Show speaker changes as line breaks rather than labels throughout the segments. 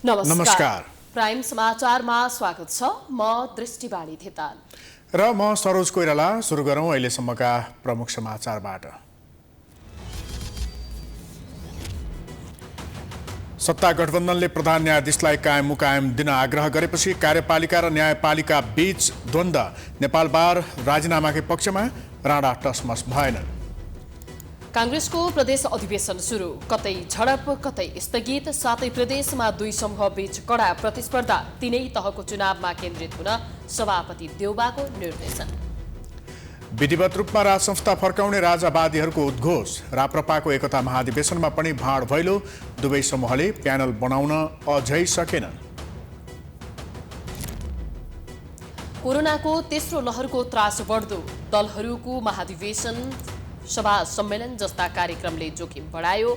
नमस्कार।
प्राइम समाचारमा स्वागत छ। म दृष्टिबाणी थिताल
र म सरोज कोइराला। सुरु गरौँ अहिलेसम्मका प्रमुख समाचारबाट। सत्ता गठबन्धनले प्रधान न्यायाधीशलाई कायम मुकायम दिन आग्रह गरेपछि कार्यपालिका र न्यायपालिका बीच द्वन्द्व। नेपाल बार राजीनामाकै पक्षमा, राणा टसमस भएनन्।
कांग्रेसको प्रदेश अधिवेशन सुरु, कतै झडप कतै स्थगित, सातै प्रदेशमा दुई समूह बीच कडा प्रतिस्पर्धा। तीनै तहको चुनावमा केन्द्रित हुन सभापति देउबाको निर्देशन।
विधिवत रूपमा राज संस्था फर्काउने राजावादीहरूको उद्घोष। राप्रपाको एकता महाधिवेशनमा पनि भाँड भैलो। दुवै समूहले प्यानल बनाउन अझै सकेनन्।
कोरोनाको तेस्रो लहरको त्रास बढ्दो, दलहरूको महाधिवेशन सभा सम्मेलन जस्ता कार्यक्रमले जोखिम बढायो।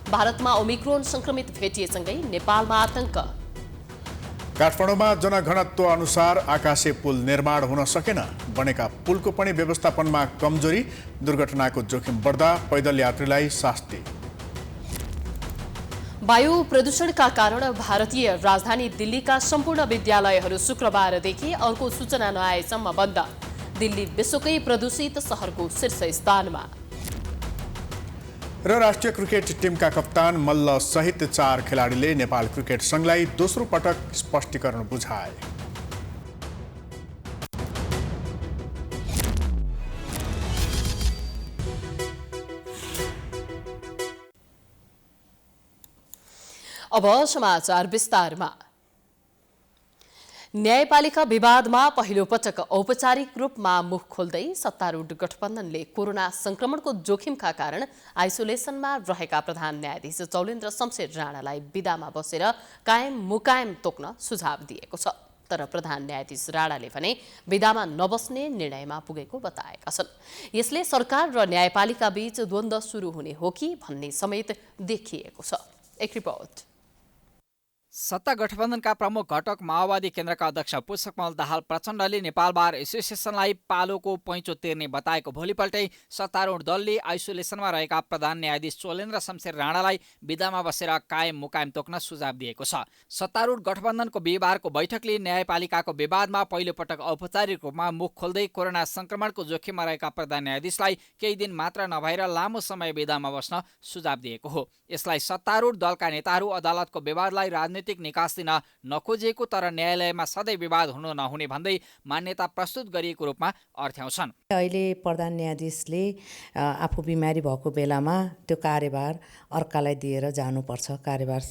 भारतमा ओमिक्रोन संक्रमित भेटिएसँगै नेपालमा आतंक।
काठमाडौँमा जनघनत्व अनुसार आकाशे पुल निर्माण हुन सकेन। बनेका पुलको पनि व्यवस्थापनमा कमजोरी। दुर्घटनाको जोखिम बढ्दा पैदल यात्रीलाई शास्ति।
वायु प्रदूषणका कारण भारतीय राजधानी दिल्लीका सम्पूर्ण विद्यालयहरू शुक्रबारदेखि अर्को सूचना नआएसम्म बन्द। दिल्ली विश्वकै प्रदूषित शहरको शीर्ष स्थानमा।
र राष्ट्रिय क्रिकेट टिमका कप्तान मल्ल सहित 4 खेलाडीले नेपाल क्रिकेट संघलाई दोस्रो पटक स्पष्टीकरण बुझाए।
अब समाचार विस्तारमा। न्यायपालिका विवादमा पहिलो पटक औपचारिक रूपमा मुख खोल्दै सत्तारूढ गठबन्धनले कोरोना संक्रमणको जोखिमका कारण आइसोलेसनमा रहेका प्रधान न्यायाधीश चौलेन्द्र शमशेर राणालाई बिदामा बसेर कायम मुकायम तोक्न सुझाव दिएको छ। तर प्रधान न्यायाधीश राणाले भने बिदामा नबस्ने निर्णयमा पुगेको बताएका छन्। यसले सरकार र न्यायपालिका बीच द्वन्द्व सुरु हुने हो कि भन्ने समेत देखिएको छ। एक रिपोर्ट।
सत्ता गठबन्धनका प्रमुख घटक माओवादी केन्द्रका अध्यक्ष पुष्पकमल दाहाल प्रचण्डले नेपाल बार एसोसिएसनलाई पालोको पैँचो तिर्ने बताएको भोलिपल्टै सत्तारूढ दलले आइसोलेसनमा रहेका प्रधान न्यायाधीश चौलेन्द्र शमशेर राणालाई बिदामा बसेर कायम मुकायम तोक्न सुझाव दिएको छ। सत्तारूढ गठबन्धनको बिहिबारको बैठकले न्यायपालिकाको विवादमा पहिलो पटक औपचारिक रूपमा मुख खोल्दै कोरोना संक्रमणको जोखिममा रहेका प्रधान न्यायाधीशलाई केही दिन मात्र नभएर लामो समय बिदामा बस्न सुझाव दिएको हो। यसलाई सत्तारूढ दलका नेताहरू अदालतको विवादलाई राजनीतिक निकास दिन नखोजिएको तर न्यायालयमा सधैँ विवाद हुनु नहुने भन्दै मान्यता प्रस्तुत गरिएको रूपमा अर्थ्याउँछन्।
अहिले प्रधान न्यायाधीशले आफू बिमारी भएको बेलामा त्यो कार्यभार अर्कालाई दिएर जानुपर्छ, कार्यभार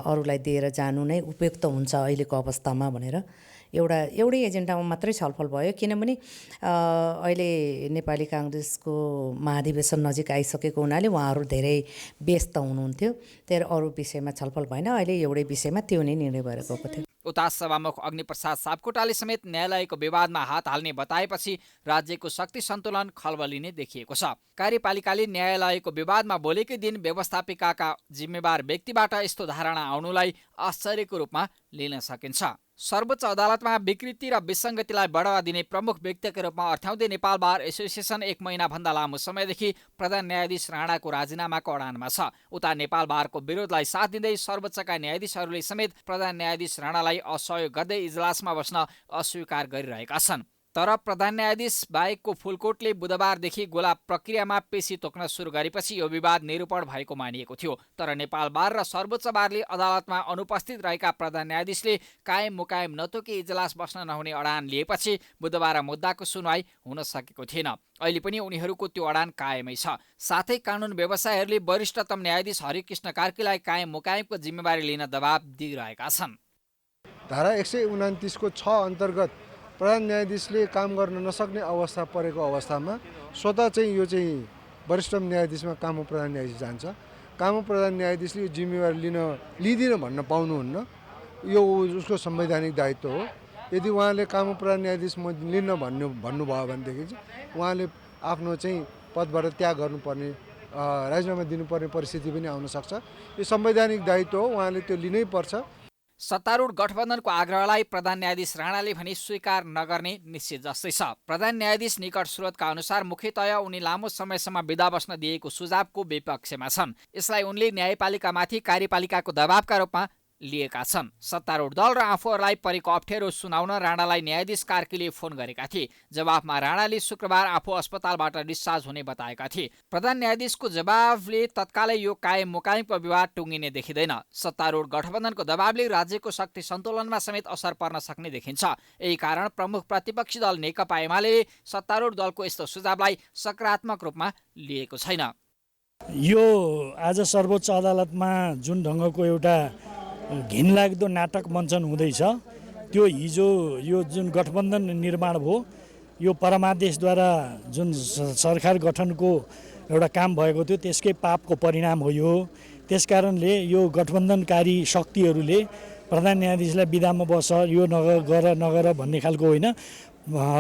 अरूलाई दिएर जानु नै उपयुक्त हुन्छ अहिलेको अवस्थामा भनेर एउटै एजेन्डामा मात्रै छलफल भयो। किनभने अहिले नेपाली काङ्ग्रेसको महाधिवेशन नजिक आइसकेको हुनाले उहाँहरू धेरै व्यस्त हुनुहुन्थ्यो, त्यही अरू विषयमा छलफल भएन। अहिले एउटै विषयमा त्यो नै निर्णय भएर गएको थियो।
उता सभामुख अग्निप्रसाद सापकोटाले समेत न्यायालयको विवादमा हात हाल्ने बताएपछि राज्यको शक्ति सन्तुलन खलबलिने देखिएको छ। कार्यपालिकाले न्यायालयको विवादमा बोलेकै दिन व्यवस्थापिकाका जिम्मेवार व्यक्तिबाट यस्तो धारणा आउनुलाई आश्चर्यको रूपमा लिन सकिन्छ। सर्वोच्च अदालतमा विकृति र विसङ्गतिलाई बढावा दिने प्रमुख व्यक्तिका रूपमा अर्थ्याउँदै नेपाल बार एसोसिएसन 1 महिनाभन्दा लामो समयदेखि प्रधान न्यायाधीश राणाको राजीनामाको अडानमा छ। उता नेपाल बारको विरोधलाई साथ दिँदै सर्वोच्चका न्यायाधीशहरूले समेत प्रधान न्यायाधीश राणालाई असहयोग गर्दै इजलासमा बस्न अस्वीकार गरिरहेका छन्। तर प्रधान न्यायाधीश बाहेकको फुलकोटले बुधबारदेखि गोला प्रक्रियामा पेशी तोक्न सुरु गरेपछि यो विवाद निरूपण भएको मानिएको थियो। तर नेपाल बार र सर्वोच्च बारले अदालतमा अनुपस्थित रहेका प्रधान न्यायाधीशले कायम मुकायम नतोकी इजलास बस्न नहुने अडान लिएपछि बुधबार मुद्दाको सुनवाई हुन सकेको थिएन। अहिले पनि उनीहरूको त्यो अडान कायमै छ। साथै कानुन व्यवसायीहरूले वरिष्ठतम न्यायाधीश हरिकृष्ण कार्कीलाई कायम मुकायमको जिम्मेवारी लिन दबाब दिइरहेका छन्।
धारा 129 को 6 अन्तर्गत प्रधान न्यायाधीशले काम गर्न नसक्ने अवस्था परेको अवस्थामा स्वतः चाहिँ यो चाहिँ वरिष्ठ न्यायाधीशमा कामु प्रधान न्यायाधीश जान्छ। कामु प्रधान न्यायाधीशले यो जिम्मेवारी लिँदिन भन्न पाउनुहुन्न, यो उसको संवैधानिक दायित्व हो। यदि उहाँले कामु प्रधान न्यायाधीश म लिन्न भन्नुभयो भनेदेखि चाहिँ उहाँले आफ्नो चाहिँ पदबाट त्याग गर्नुपर्ने, राजीनामा दिनुपर्ने परिस्थिति पनि आउन सक्छ। यो संवैधानिक दायित्व हो, उहाँले त्यो लिनै पर्छ।
सत्तारूढ गठबन्धनको आग्रहलाई प्रधान न्यायाधीश राणाले भने स्वीकार नगर्ने निश्चित जस्तै छ। प्रधान न्यायाधीश निकट स्रोतका अनुसार मुख्यतया उनी लामो समयसम्म बिदा बस्न दिएको सुझावको विपक्षमा छन्। यसलाई उनले न्यायपालिकामाथि कार्यपालिकाको दबावका रूपमा लिएका छन्। सत्तारूढ दल र आफूहरूलाई परेको अप्ठ्यारो सुनाउन राणालाई न्यायाधीश कार्कीले फोन गरेका थिए। जवाफमा राणाले शुक्रबार आफू अस्पतालबाट डिस्चार्ज हुने बताएका थिए। प्रधान न्यायाधीशको जवाफले तत्कालै यो कायम मुकायमको विवाद टुङ्गिने देखिँदैन। सत्तारूढ गठबन्धनको दबावले राज्यको शक्ति सन्तुलनमा समेत असर पर्न सक्ने देखिन्छ। यही कारण प्रमुख प्रतिपक्षी दल नेकपा एमाले सत्तारूढ दलको यस्तो सुझावलाई सकारात्मक रूपमा लिएको छैन।
यो आज सर्वोच्च अदालतमा जुन ढङ्गको एउटा घिनलाग्दो नाटक मञ्चन हुँदैछ, त्यो हिजो यो जुन गठबन्धन निर्माण भयो, यो परमादेशद्वारा जुन सरकार गठनको एउटा काम भएको थियो, त्यसकै पापको परिणाम हो यो। त्यसकारणले यो गठबन्धनकारी शक्तिहरूले प्रधान न्यायाधीशलाई बिदामा बस, यो नगर भन्ने खालको होइन।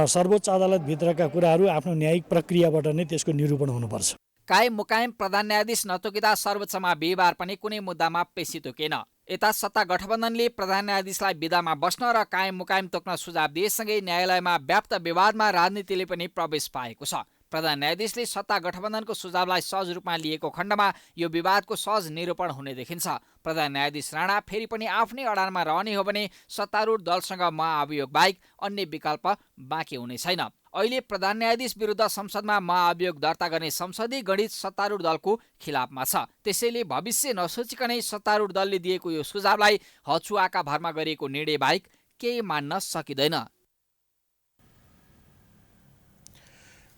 सर्वोच्च अदालतभित्रका कुराहरू आफ्नो न्यायिक प्रक्रियाबाट नै त्यसको निरूपण हुनुपर्छ।
कायम मुकायम प्रधान न्यायाधीश नतोकिँदा सर्वोच्चमा बिहिबार पनि कुनै मुद्दामा पेशी तोकेन। यता सत्ता गठबन्धनले प्रधान न्यायाधीशलाई बिदामा बस्न र कायम मुकायम तोक्न सुझाव दिएसँगै न्यायालयमा व्याप्त विवादमा राजनीतिले पनि प्रवेश पाएको छ। प्रधान न्यायाधीशले सत्ता गठबन्धनको सुझावलाई सहज रूपमा लिएको खण्डमा यो विवादको सहज निरूपण हुने देखिन्छ। प्रधान न्यायाधीश राणा फेरि पनि आफ्नै अडानमा रहने हो भने सत्तारूढ दलसँग महाअभियोग बाहेक अन्य विकल्प बाँकी हुने छैन। अहिले प्रधान न्यायाधीश विरुद्ध संसदमा महाअभियोग दर्ता गर्ने संसदीय गणित सत्तारूढ दलको खिलाफमा छ। त्यसैले भविष्य नसोचिकनै सत्तारूढ दलले दिएको यो सुझावलाई हचुवाका भरमा गरिएको निर्णय बाहेक केही मान्न सकिँदैन।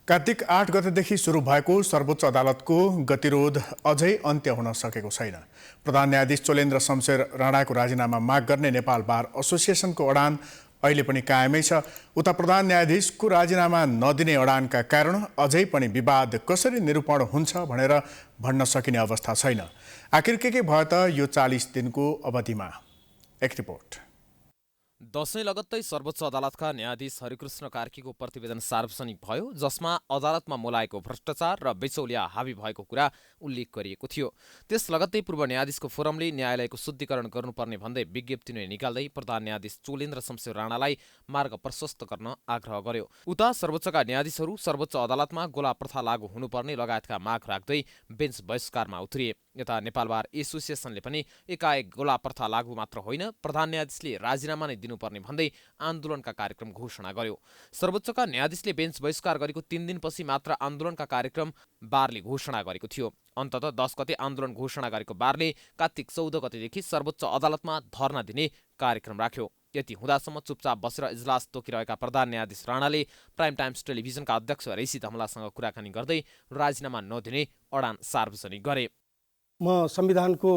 कार्तिक 8 गतेदेखि सुरु भएको सर्वोच्च अदालतको गतिरोध अझै अन्त्य हुन सकेको छैन। प्रधान न्यायाधीश चोलेन्द्र शमशेर राणाको राजीनामा माग गर्ने नेपाल बार एसोसिएसनको अडान अहिले पनि कायमै छ। उता प्रधान न्यायाधीशको राजीनामा नदिने अडानका कारण अझै पनि विवाद कसरी निरूपण हुन्छ भनेर भन्न सकिने अवस्था छैन। आखिर के भयो त यो 40 दिनको अवधिमा? एक रिपोर्ट।
दशैं लगत्तै सर्वोच्च अदालतका न्यायाधीश हरिकृष्ण कार्कीको प्रतिवेदन सार्वजनिक भयो, जसमा अदालतमा मोलाएको भ्रष्टाचार र बिचौलिया हावी भएको कुरा उल्लेख गरिएको थियो। त्यस लगत्तै पूर्व न्यायाधीशको फोरमले न्यायालयको शुद्धिकरण गर्नुपर्ने भन्दै विज्ञप्ति नै निकाल्दै प्रधान न्यायाधीश चोलेन्द्र शमशेर राणालाई मार्ग प्रशस्त गर्न आग्रह गर्यो। उता सर्वोच्चका न्यायाधीशहरू सर्वोच्च अदालतमा गोला प्रथा लागू हुनुपर्ने लगायतका माग राख्दै बेन्च बहिष्कारमा उत्रिए। यता नेपाल बार एसोसिएसनले पनि एकाएक गोला प्रथा लागू मात्र होइन, प्रधान न्यायाधीशले राजीनामा नै दिनुपर्ने भन्दै आन्दोलनका कार्यक्रम घोषणा गर्यो। सर्वोच्चका न्यायाधीशले बेन्च बहिष्कार गरेको 3 दिनपछि मात्र आन्दोलनका कार्यक्रम बारले घोषणा गरेको थियो। अन्ततः 10 गते आन्दोलन घोषणा गरेको बारले कार्तिक 14 गतेदेखि सर्वोच्च अदालतमा धरना दिने कार्यक्रम राख्यो। यति हुँदासम्म चुपचाप बसेर इजलास तोकिरहेका प्रधान न्यायाधीश राणाले प्राइम टाइम्स टेलिभिजनका अध्यक्ष ऋषि धमलासँग कुराकानी गर्दै राजीनामा नदिने अडान सार्वजनिक गरे।
म संविधानको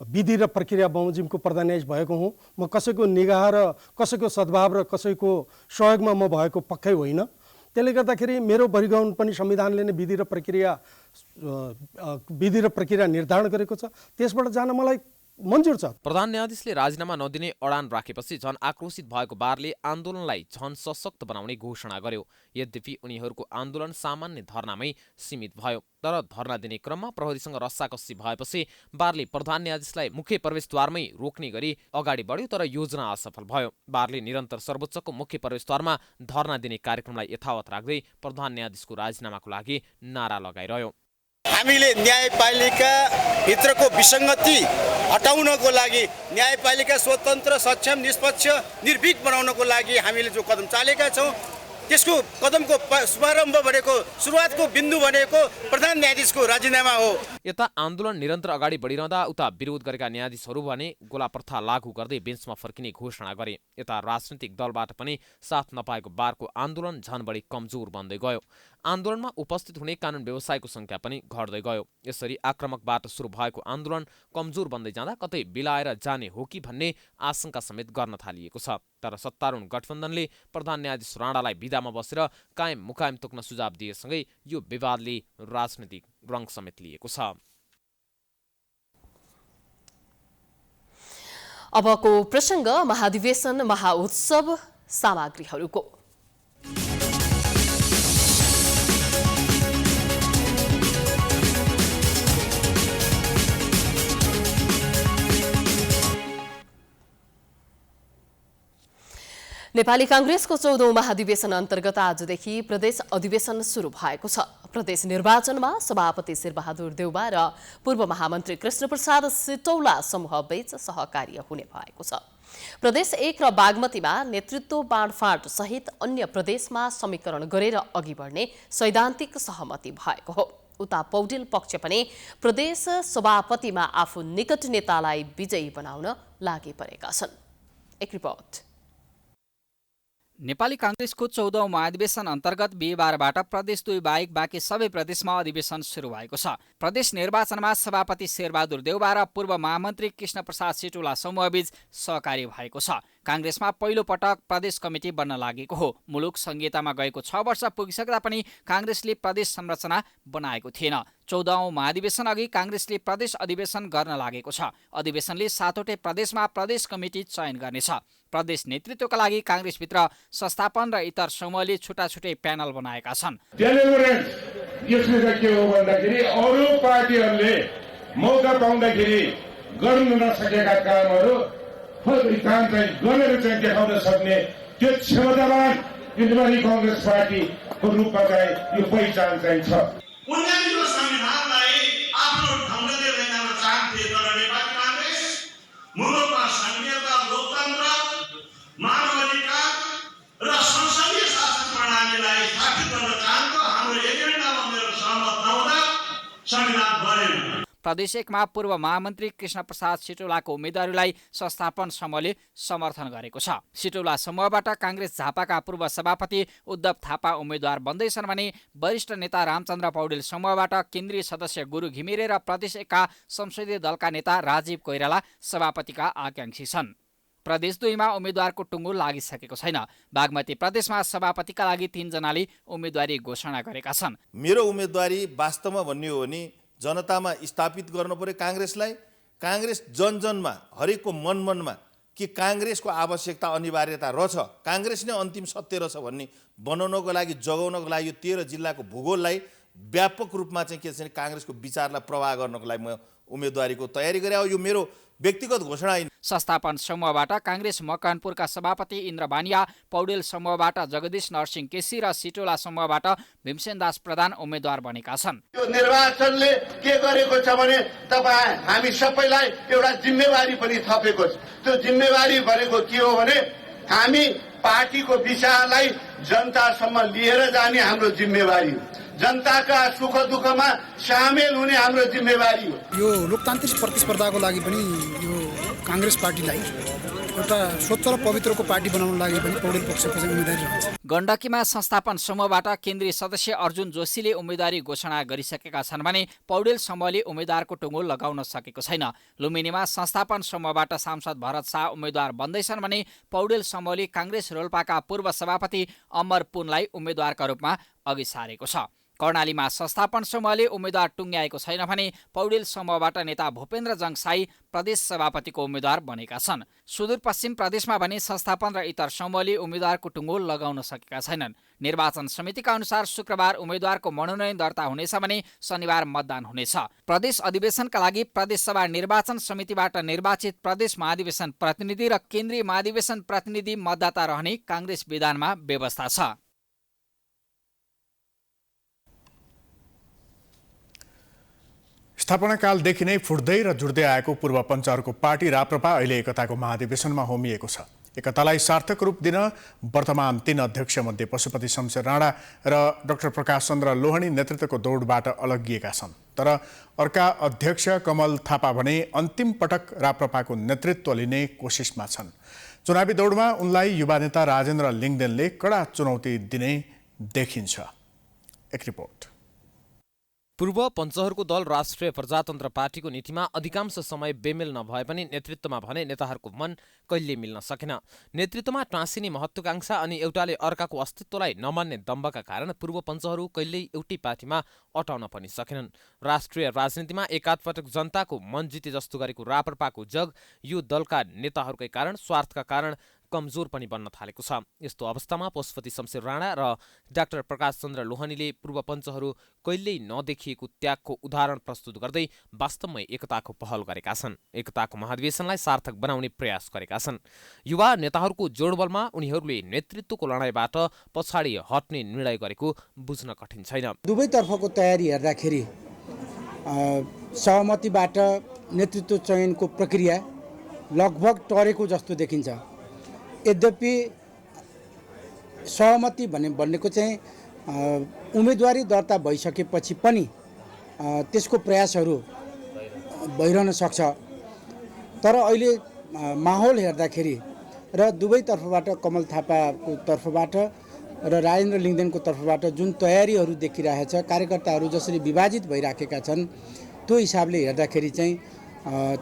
विधि र प्रक्रिया बमोजिमको प्रधान न्यायाधीश भएको हुँ। म कसैको निगाह र कसैको सद्भाव र कसैको सहयोगमा म भएको पक्कै होइन। त्यसले गर्दाखेरि मेरो बहिर्गमन पनि संविधानले नै विधि र प्रक्रिया निर्धारण गरेको छ। त्यसबाट जान मलाई मन्जुर छ।
प्रधान न्यायाधीशले राजीनामा नदिने अडान राखेपछि झन आक्रोशित भएको बारले आन्दोलनलाई झन सशक्त बनाउने घोषणा गर्यो। यद्यपि उनीहरूको आन्दोलन सामान्य धरनामै सीमित भयो। तर धरना दिने क्रममा प्रहरीसँग रस्साकस्सी भएपछि बारले प्रधान न्यायाधीशलाई मुख्य प्रवेशद्वारमै रोक्ने गरी अगाडि बढ्यो, तर योजना असफल भयो। बारले निरन्तर सर्वोच्चको मुख्य प्रवेशद्वारमा धरना दिने कार्यक्रमलाई यथावत राख्दै प्रधान न्यायाधीशको राजीनामाको लागि नारा लगाइरह्यो।
हामीले न्यायपालिकाभित्रको विसङ्गति हटाउनको लागि, न्यायपालिका स्वतन्त्र, सक्षम, निष्पक्ष, निर्भीक बनाउनको लागि हामीले जो कदम चालेका छौँ, त्यसको कदमको शुभारम्भ भनेको, सुरुवातको बिन्दु भनेको प्रधान न्यायाधीशको राजीनामा हो।
यता आन्दोलन निरन्तर अगाडि बढिरहँदा उता विरोध गरेका न्यायाधीशहरू भने गोला प्रथा लागू गर्दै बेन्चमा फर्किने घोषणा गरे। यता राजनीतिक दलबाट पनि साथ नपाएको बारको आन्दोलन झन बढी कमजोर बन्दै गयो। आन्दोलनमा उपस्थित हुने कानुन व्यवसायको संख्या पनि घट्दै गयो। यसरी आक्रामकबाट सुरु भएको आन्दोलन कमजोर बन्दै जाँदा कतै बिलाएर जाने हो कि भन्ने आशंका समेत गर्न थालिएको छ। तर सत्तारूढ गठबन्धनले प्रधान न्यायाधीश राणालाई बिदामा बसेर कायम मुकायम तोक्न सुझाव दिएसँगै यो विवादले राजनीतिक रङ समेत लिएको छ।
अबको प्रसङ्ग महाधिवेशन महाउत्सव सामग्रीहरूको। नेपाली कांग्रेसको 14औं महाधिवेशन अन्तर्गत आजदेखि प्रदेश अधिवेशन सुरु भएको छ। प्रदेश निर्वाचनमा सभापति शेरबहादुर देउबा र पूर्व महामन्त्री कृष्णप्रसाद सिटौला समूहबीच सहकार्य हुने भएको छ। प्रदेश 1 र बागमतीमा नेतृत्व बाँडफाँड सहित अन्य प्रदेशमा समीकरण गरेर अघि बढ्ने सैद्धान्तिक सहमति भएको हो। उता पौडेल पक्ष पनि प्रदेश सभापतिमा आफू निकट नेतालाई विजयी बनाउन लागि परेका छन्। एक रिपोर्ट।
नेपाली कांग्रेसको 14औं महाधिवेशन अन्तर्गत बिहिबारबाट प्रदेश 2 बाहेक बाँकी सबै प्रदेशमा अधिवेशन सुरु भएको छ। प्रदेश निर्वाचनमा सभापति शेरबहादुर देउबा र पूर्व महामन्त्री कृष्णप्रसाद सिटौला समूहबीच सहकार्य भएको छ। कांग्रेसमा पहिलो पटक प्रदेश कमिटी बन्न लागेको हो। मुलुक संहितामा गएको 6 वर्ष पुगिसक्दा पनि कांग्रेसले प्रदेश संरचना बनाएको थिएन। 14औं महाधिवेशन अघि कांग्रेसले प्रदेश अधिवेशन गर्न लागेको छ। अधिवेशनले 7वटै प्रदेशमा प्रदेश कमिटी चयन गर्नेछ। प्रदेश नेतृत्वका लागि कांग्रेसभित्र संस्थापन र इतर समूहले छुट्टा-छुट्टै प्यानल बनाएका छन्।
यसले चाहिँ के हो भन्दाखेरि अरू पार्टीहरूले मौका पाउँदाखेरि गर्न नसकेका कामहरू काम चाहिँ गरेर चाहिँ देखाउन सक्ने त्यो क्षमतावान नेपाली कांग्रेस पार्टीको रूपमा चाहिँ यो पहिचान चाहिँ छ।
उनीहरूको संविधानलाई आफ्नो ढङ्गले लेख्न चाहन्थे, तर नेपाली कांग्रेस मुलुकमा संघीयता, लोकतन्त्र, मानव अधिकार र संसदीय शासन प्रणालीलाई स्थापित गर्न चाहन्छ। हाम्रो एजेन्डामा मेरो सहमत नहुँदा संविधान बनेन।
प्रदेश 1 मा पूर्व महामन्त्री कृष्णप्रसाद सिटौलाको उम्मेदवारीलाई संस्थापन समूहले समर्थन गरेको छ। सिटौला समूहबाट कांग्रेस झापाका पूर्व सभापति उद्धव थापा उम्मेद्वार बन्दैछन् भने वरिष्ठ नेता रामचन्द्र पौडेल समूहबाट केन्द्रीय सदस्य गुरु घिमिरे र प्रदेश 1 का संसदीय दलका नेता राजीव कोइराला सभापतिका आकांक्षी छन्। प्रदेश 2 मा उम्मेद्वारको टुङ्गो लागिसकेको छैन। बागमती प्रदेशमा सभापतिका लागि 3 जनाले उम्मेदवारी घोषणा गरेका छन्।
मेरो उम्मेदवारी वास्तवमा भन्ने हो भने जनतामा स्थापित गर्नु पर्यो कांग्रेसलाई। कांग्रेस जनजनमा हरेकको मनमनमा कि कांग्रेसको आवश्यकता अनिवार्यता रहेछ, कांग्रेस नै अन्तिम सत्य रहेछ भन्ने बनाउनको लागि, जगाउनको लागि यो 13 जिल्लाको भूगोललाई व्यापक रूपमा चाहिँ के छ कांग्रेसको विचारलाई प्रवाह गर्नको लागि म उम्मेदवारीको तयारी गरे हो। यो मेरो व्यक्तिगत घोषणा होइन।
संस्थापन समूहबाट कांग्रेस मकवानपुरका सभापति इन्द्र बानिया, पौडेल समूहबाट जगदीश नरसिंह केसी र सिटौला समूहबाट भीमसेन दास प्रधान उम्मेद्वार बनेका छन्।
यो निर्वाचनले के गरेको छ भने हामी सबैलाई एउटा जिम्मेवारी पनि थपेको छ। त्यो जिम्मेवारी भनेको के हो भने हामी पार्टीको विचारलाई जनतासम्म लिएर जाने हाम्रो जिम्मेवारी हो। जनताका सुख दुःखमा सामेल हुने हाम्रो जिम्मेवारी हो।
यो लोकतान्त्रिक प्रतिस्पर्धाको लागि पनि यो कांग्रेस पार्टीलाई एउटा स्वच्छ र पवित्रको पार्टी बनाउन लागि पनि पौडेल पक्षको चाहिँ उम्मेदवारी रहन्छ।
गण्डकीमा संस्थापन समूहबाट केन्द्रीय सदस्य अर्जुन जोशीले उम्मेदवारी घोषणा गरिसकेका छन् भने पौडेल समूहले उम्मेद्वारको टुङ्गो लगाउन सकेको छैन। लुम्बिनीमा संस्थापन समूहबाट सांसद भरत शाह उम्मेद्वार बन्दैछन् भने पौडेल समूहले कांग्रेस रोल्पाका पूर्व सभापति अमर पुनलाई उम्मेद्वारका रूपमा अघि सारेको छ। कर्णालीमा संस्थापन समूहले उम्मेद्वार टुङ्ग्याएको छैन भने पौडेल समूहबाट नेता भूपेन्द्र जङसाई प्रदेश सभापतिको उम्मेद्वार बनेका छन्। सुदूरपश्चिम प्रदेशमा भने संस्थापन र इतर समूहले उम्मेद्वारको टुङ्गो लगाउन सकेका छैनन्। निर्वाचन समितिका अनुसार शुक्रबार उम्मेद्वारको मनोनयन दर्ता हुनेछ भने शनिबार मतदान हुनेछ। प्रदेश अधिवेशनका लागि प्रदेशसभा निर्वाचन समितिबाट निर्वाचित प्रदेश महाधिवेशन प्रतिनिधि र केन्द्रीय महाधिवेशन प्रतिनिधि मतदाता रहने कांग्रेस विधानमा व्यवस्था छ।
स्थापनाकालदेखि नै फुट्दै र जुड्दै आएको पूर्व पञ्चहरूको पार्टी राप्रपा अहिले एकताको महाधिवेशनमा होमिएको छ। एकतालाई सार्थक रूप दिन वर्तमान 3 अध्यक्षमध्ये पशुपति शमशेर राणा र डाक्टर प्रकाश चन्द्र लोहनी नेतृत्वको दौडबाट अलग्गिएका छन्। तर अर्का अध्यक्ष कमल थापा भने अन्तिम पटक राप्रपाको नेतृत्व लिने कोसिसमा छन्। चुनावी दौडमा उनलाई युवा नेता राजेन्द्र लिङदेनले कडा चुनौती दिने देखिन्छ। एक रिपोर्ट।
पूर्व पञ्चहरूको दल राष्ट्रिय प्रजातन्त्र पार्टीको नीतिमा अधिकांश समय बेमेल नभए पनि नेतृत्वमा भने नेताहरूको मन कहिले मिल्न सकेन। नेतृत्वमा टाँसिने महत्वाकांक्षा अनि एउटाले अर्काको अस्तित्वलाई नमान्ने दम्बका कारण पूर्व पञ्चहरू कहिल्यै एउटै पार्टीमा अटाउन पनि सकेनन्। राष्ट्रिय राजनीतिमा एकाधपटक जनताको मन जिते जस्तो गरेको राप्रपाको जग यो दलका नेताहरूकै कारण, स्वार्थका कारण कमजोर पनि बन्न थालेको छ। यस्तो अवस्थामा पशुपति शमशेर राणा र डाक्टर प्रकाश चन्द्र लोहनीले पूर्वपञ्चहरू कहिल्यै नदेखिएको त्यागको उदाहरण प्रस्तुत गर्दै वास्तवमै एकताको पहल गरेका छन्। एकताको महाधिवेशनलाई सार्थक बनाउने प्रयास गरेका छन्। युवा नेताहरूको जोडबलमा उनीहरूले नेतृत्वको लडाईँबाट पछाडि हट्ने निर्णय गरेको बुझ्न कठिन छैन।
दुवैतर्फको तयारी हेर्दाखेरि सहमतिबाट नेतृत्व चयनको प्रक्रिया लगभग टरेको जस्तो देखिन्छ। यद्यपि सहमति भनेको चाहिँ उम्मेदवारी दर्ता भइसकेपछि पनि त्यसको प्रयासहरू भइरहन सक्छ। तर अहिले माहौल हेर्दाखेरि र दुवैतर्फबाट कमल थापाको तर्फबाट र राजेन्द्र लिङ्गदेनको तर्फबाट जुन तयारीहरू देखिरहेछ, कार्यकर्ताहरू जसरी विभाजित भइराखेका छन्, त्यो हिसाबले हेर्दाखेरि चाहिँ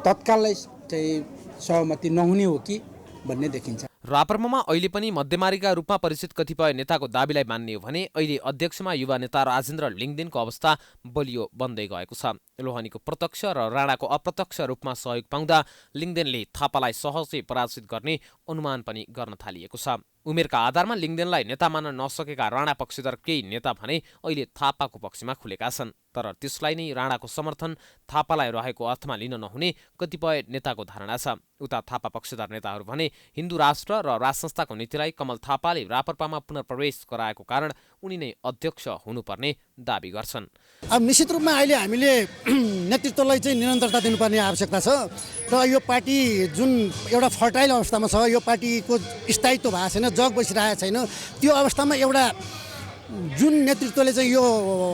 तत्कालै चाहिँ सहमति नहुने हो कि भन्ने देखिन्छ।
राप्रपामा अहिले पनि मध्यमार्गका रूपमा परिचित कतिपय नेताको दाबीलाई मान्ने हो भने अहिले अध्यक्षमा युवा नेता राजेन्द्र लिङ्गदेनको अवस्था बलियो बन्दै गएको छ। लोहनीको प्रत्यक्ष र राणाको अप्रत्यक्ष रूपमा सहयोग पाउँदा लिङ्गदेनले थापालाई सहजै पराजित गर्ने अनुमान पनि गर्न थालिएको छ। उमेरका आधारमा लिङ्गदेनलाई नेता मान्न नसकेका राणा पक्षधर केही नेता भने अहिले थापाको पक्षमा खुलेका छन्। तर त्यसलाई नै राणाको समर्थन थापालाई रहेको अर्थमा लिन नहुने कतिपय नेताको धारणा छ। उता थापा पक्षधर नेताहरू भने हिन्दू राष्ट्र र राजसंस्थाको नीतिलाई कमल थापाले राप्रपामा पुनर्प्रवेश गराएको कारण उनी नै अध्यक्ष हुनुपर्ने दाबी गर्छन्।
अब निश्चित रूपमा अहिले हामीले नेतृत्वलाई चाहिँ निरन्तरता दिनुपर्ने आवश्यकता छ र यो पार्टी जुन एउटा फर्टाइल अवस्थामा छ, यो पार्टीको स्थायित्व भएको छैन, जग बसिरहेको छैन, त्यो अवस्थामा एउटा जुन नेतृत्वले चाहिँ यो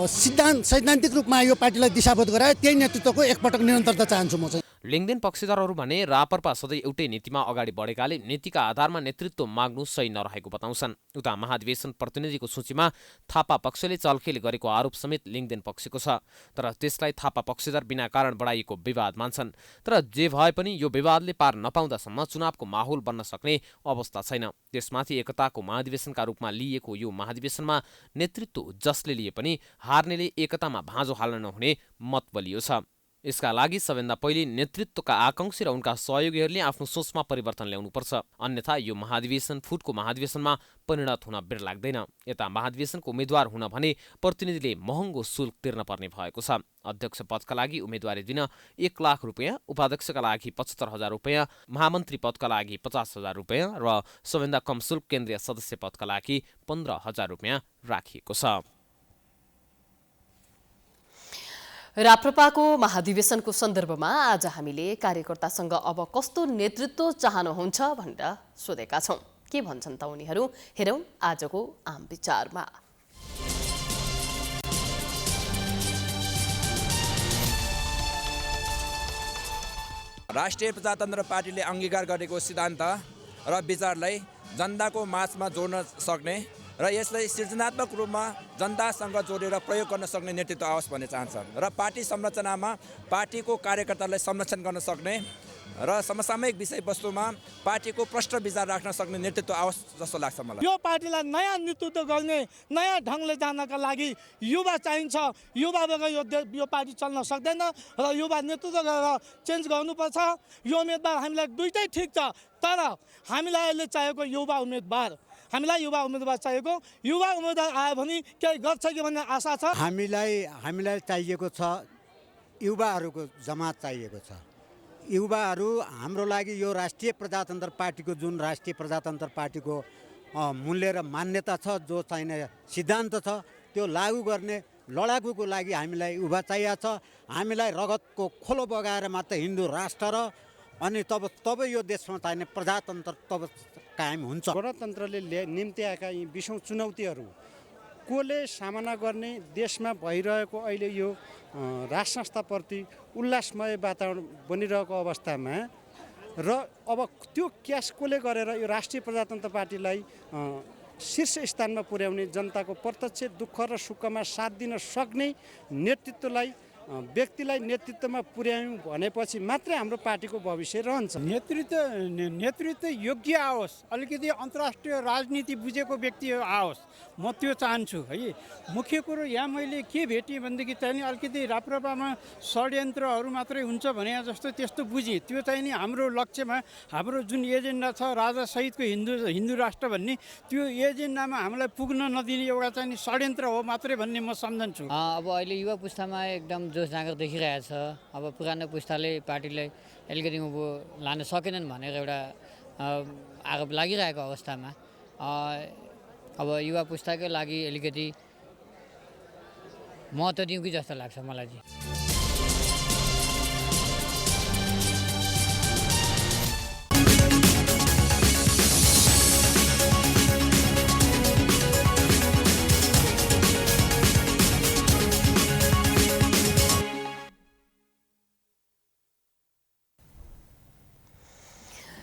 सैद्धान्तिक रूपमा यो पार्टीलाई दिशाबोध गरायो, त्यही नेतृत्वको एकपटक निरन्तरता चाहन्छु म चाहिँ।
लिङ्गदेन पक्षधरहरू भने राप्रपा सधैँ एउटै नीतिमा अगाडि बढेकाले नीतिका आधारमा नेतृत्व माग्नु सही नरहेको बताउँछन्। उता महाधिवेशन प्रतिनिधिको सूचीमा थापा पक्षले चलखेल गरेको आरोप समेत लिङ्गदेन पक्षको छ। तर त्यसलाई थापा पक्षधर बिना कारण बढाइएको विवाद मान्छन्। तर जे भए पनि यो विवादले पार नपाउँदासम्म चुनावको माहौल बन्न सक्ने अवस्था छैन। त्यसमाथि एकताको महाधिवेशनका रूपमा लिइएको यो महाधिवेशनमा नेतृत्व जसले लिए पनि हार्नेले एकतामा भाँजो हाल्न नहुने मत बलियो छ। यसका लागि सबैभन्दा पहिले नेतृत्वका आकांक्षी र उनका सहयोगीहरूले आफ्नो सोचमा परिवर्तन ल्याउनुपर्छ। अन्यथा यो महाधिवेशन फुटको महाधिवेशनमा परिणत हुन बेर लाग्दैन। यता महाधिवेशनको उम्मेद्वार हुन भने प्रतिनिधिले महँगो शुल्क तिर्न पर्ने भएको छ। अध्यक्ष पदका लागि उम्मेदवारी दिन 1 लाख रुपियाँ, उपाध्यक्षका लागि 75,000 रुपियाँ, महामन्त्री पदका लागि 50,000 रुपियाँ र सबैभन्दा कम शुल्क केन्द्रीय सदस्य पदका लागि 15,000 रुपियाँ राखिएको छ।
राप्रपाको महाधिवेशनको सन्दर्भमा आज हामीले कार्यकर्तासँग अब कस्तो नेतृत्व चाहनुहुन्छ भनेर सोधेका छौं। के भन्छन् त उनीहरू, हेरौं आजको आम विचारमा।
राष्ट्रिय प्रजातन्त्र पार्टीले अंगीकार गरेको सिद्धान्त र विचारलाई जनताको माझमा जोड्न सक्ने र यसलाई सृजनात्मक रूपमा जनतासँग जोडेर प्रयोग गर्न सक्ने नेतृत्व आओस् भन्ने चाहन्छ। र पार्टी संरचनामा पार्टीको कार्यकर्तालाई संरक्षण गर्न सक्ने र समसामयिक विषयवस्तुमा पार्टीको प्रष्ट विचार राख्न सक्ने नेतृत्व आओस् जस्तो लाग्छ मलाई।
यो पार्टीलाई नयाँ नेतृत्व गर्ने, नयाँ ढङ्गले जानका लागि युवा चाहिन्छ। युवा बगैर यो पार्टी चल्न सक्दैन र युवा नेतृत्व गरेर चेन्ज गर्नुपर्छ। यो उम्मेदवार हामीलाई दुईटै ठिक छ, तर हामीलाई अहिले चाहिएको युवा उम्मेदवार। हामीलाई युवा उम्मेदवार चाहिएको, युवा उम्मेदवार आयो भने केही गर्छ कि भन्ने आशा छ।
हामीलाई चाहिएको छ, युवाहरूको जमात चाहिएको छ। युवाहरू हाम्रो लागि यो राष्ट्रिय प्रजातन्त्र पार्टीको जुन राष्ट्रिय प्रजातन्त्र पार्टीको मूल्य र मान्यता छ, जो चाहिने सिद्धान्त छ, त्यो लागू गर्ने लडाकुको लागि हामीलाई युवा चाहिएको छ। हामीलाई रगतको खोलो बगाएर मात्र हिन्दू राष्ट्र र अनि तब यो देशमा चाहिने प्रजातन्त्र तब कायम हुन्छ।
गणतन्त्रले निम्ति आएका यी 20औं चुनौतीहरू कसले सामना गर्ने, देशमा भइरहेको अहिले यो राष्ट्र संस्थाप्रति उल्लासमय वातावरण बनिरहेको अवस्थामा र अब त्यो क्यास कसले गरेर यो राष्ट्रिय प्रजातन्त्र पार्टीलाई शीर्ष स्थानमा पुर्याउने, जनताको प्रत्यक्ष दुःख र सुखमा साथ दिन सक्ने नेतृत्वलाई व्यक्तिलाई नेतृत्वमा पुर्यायौँ भनेपछि मात्रै हाम्रो पार्टीको भविष्य रहन्छ।
नेतृत्व योग्य आओस्, अलिकति अन्तर्राष्ट्रिय राजनीति बुझेको व्यक्ति आओस्, म त्यो चाहन्छु है। मुख्य कुरो यहाँ मैले के भेटेँ भनेदेखि चाहिँ अलिकति राप्रपामा षड्यन्त्रहरू मात्रै हुन्छ भने जस्तो त्यस्तो बुझेँ। त्यो चाहिँ नि हाम्रो लक्ष्यमा हाम्रो जुन एजेन्डा छ राजा सहितको हिन्दू राष्ट्र भन्ने, त्यो एजेन्डामा हामीलाई पुग्न नदिने एउटा चाहिँ षड्यन्त्र हो मात्रै भन्ने म सम्झन्छु।
अब अहिले युवा पुस्तामा एकदम जोस जाँगर देखिरहेको छ। अब पुरानो पुस्ताले पार्टीलाई अलिकति लान सकेनन् भनेर एउटा आरोप लागिरहेको अवस्थामा अब युवा पुस्ताकै लागि अलिकति महत्त्व दिउँ कि जस्तो लाग्छ मलाई चाहिँ।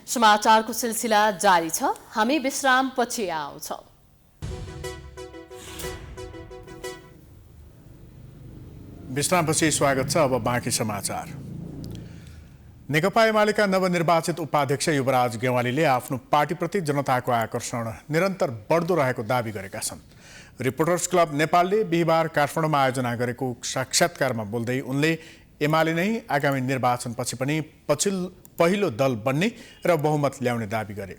समाचारको सिलसिला जारी छ, हामी विश्राम पछि आउँछौं।
विश्रामपछि स्वागत छ। अब बाँकी समाचार। नेकपा एमालेका नवनिर्वाचित उपाध्यक्ष युवराज गेवालीले आफ्नो पार्टीप्रति जनताको आकर्षण निरन्तर बढ्दो रहेको दावी गरेका छन्। रिपोर्टर्स क्लब नेपालले बिहिबार काठमाडौँमा आयोजना गरेको साक्षात्कारमा बोल्दै उनले एमाले नै आगामी निर्वाचनपछि पनि पहिलो दल बन्ने र बहुमत ल्याउने दावी गरे।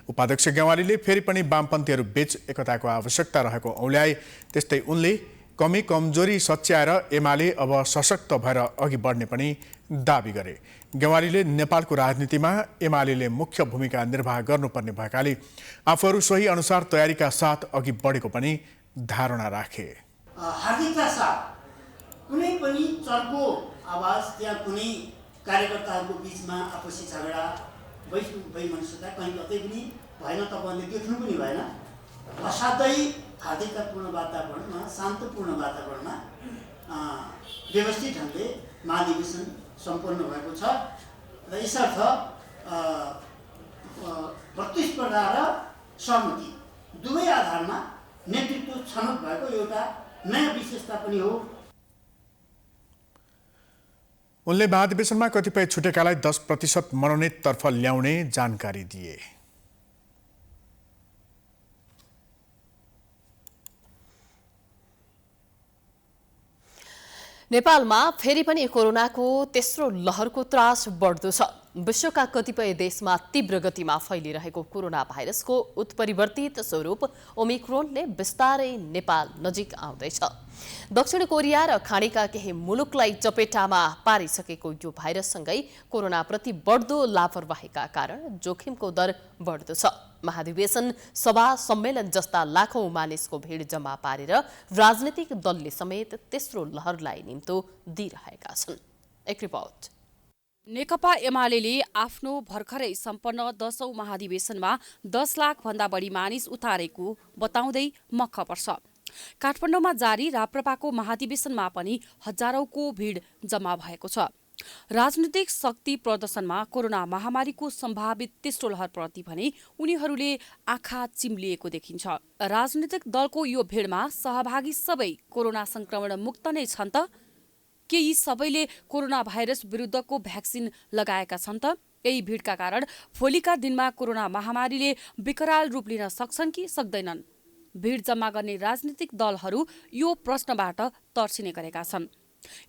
उपाध्यक्ष गेवालीले फेरि पनि वामपन्थीहरू बीच एकताको आवश्यकता रहेको औल्याए। त्यस्तै उनले कमी कमजोरी सच्याएर एमाले अब सशक्त भएर अघि बढ्ने पनि दावी गरे। गेवालीले नेपालको राजनीतिमा एमाले मुख्य भूमिका निर्वाह गर्नुपर्ने भएकाले आफूहरू सोही अनुसार तयारीका साथ अघि बढेको पनि धारणा राखे।
हार्दिकता साथ कुनै पनि चर्को आवाज त्यहाँ कुनै कार्यकर्ताहरूको बिचमा आपसी झगडा वैमनस्यता कहीँ कतै पनि भएन, तपाईँहरूले देख्नु पनि भएन। असाध्यै हार्दिकतापूर्ण वातावरणमा, शान्तपूर्ण वातावरणमा व्यवस्थित ढङ्गले महाधिवेशन सम्पन्न भएको छ र यसर्थ प्रतिस्पर्धा र सहमति दुवै आधारमा नेतृत्व छनौट भएको एउटा नयाँ विशेषता पनि हो।
उनले महाधिवेशनमा कतिपय छुटेकालाई 10% मनोनिततर्फ ल्याउने जानकारी दिए।
नेपालमा फेरि पनि कोरोनाको तेस्रो लहरको त्रास बढ्दो छ। विश्वका कतिपय देशमा तीव्र गतिमा फैलिरहेको कोरोना भाइरसको उत्परिवर्तित स्वरूप ओमिक्रोनले बिस्तारै नेपाल नजिक आउँदैछ। दक्षिण कोरिया र खाडीका केही मुलुकलाई चपेटामा पारिसकेको यो भाइरससँगै कोरोनाप्रति बढ्दो लापरवाहीका कारण जोखिमको दर बढ्दो छ। महाधिवेशन, सभा, सम्मेलन जस्ता लाखौं मानिसको भिड जम्मा पारेर राजनीतिक दलले समेत तेस्रो लहरलाई निम्तो दिइरहेका छन्। एक रिपोर्ट।
नेकपा एमालेले आफ्नो भर्खरै सम्पन्न 10औं महाधिवेशनमा 10 लाख भन्दा बढी मानिस उतारेको बताउँदै मक्ख पर्छ। काठमाडौँमा जारी राप्रपाको महाधिवेशनमा पनि हजारौंको भिड जम्मा भएको छ। राजनीतिक शक्ति प्रदर्शनमा कोरोना महामारीको सम्भावित तेस्रो लहरप्रति भने उनीहरूले आँखा चिम्लिएको देखिन्छ। राजनीतिक दलको यो भिडमा सहभागी सबै कोरोना संक्रमण मुक्त नै छन् त? के यी सबैले कोरोना भाइरस विरुद्धको भ्याक्सिन लगाएका छन् त? यही भिडका कारण भोलिका दिनमा कोरोना महामारीले विकराल रूप लिन सक्छन् कि सक्दैनन्? भिड जम्मा गर्ने राजनीतिक दलहरू यो प्रश्नबाट तर्सिने गरेका छन्।